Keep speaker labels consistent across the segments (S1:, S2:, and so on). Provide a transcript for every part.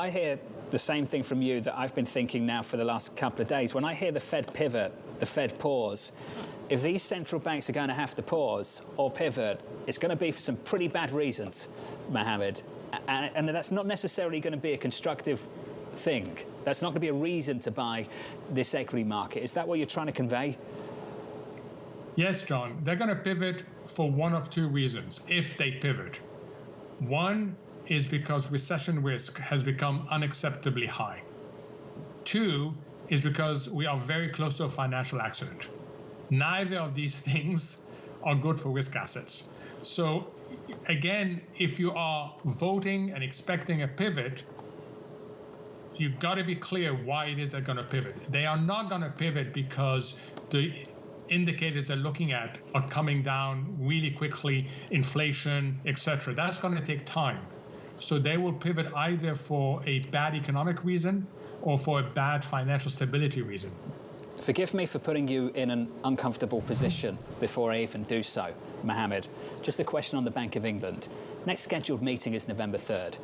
S1: I hear the same thing from you that I've been thinking now for the last couple of days. When I hear the Fed pivot, the Fed pause, if these central banks are going to have to pause or pivot, it's going to be for some pretty bad reasons, Mohamed. And that's not necessarily going to be a constructive thing. That's not going to be a reason to buy this equity market. Is that what you're trying to convey?
S2: Yes, John. They're going to pivot for one of two reasons, if they pivot. One is because recession risk has become unacceptably high. Two is because we are very close to a financial accident. Neither of these things are good for risk assets. So again, if you are voting and expecting a pivot, you've got to be clear why it is they're going to pivot. They are not going to pivot because the indicators they're looking at are coming down really quickly, inflation, etc. That's going to take time. So they will pivot either for a bad economic reason or for a bad financial stability reason.
S1: Forgive me for putting you in an uncomfortable position before I even do so, Mohamed. Just a question on the Bank of England. Next scheduled meeting is November 3rd.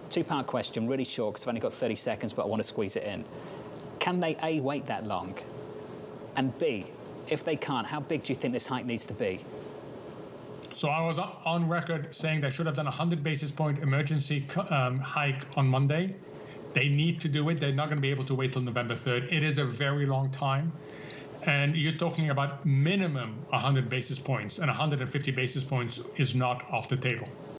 S1: Two-part question, really short, because I've only got 30 seconds, but I want to squeeze it in. Can they, A, wait that long? And B, if they can't, how big do you think this hike needs to be?
S2: So I was on record saying they should have done a 100 basis point emergency hike on Monday. They need to do it. They're not going to be able to wait till November 3rd. It is a very long time. And you're talking about minimum 100 basis points, and 150 basis points is not off the table.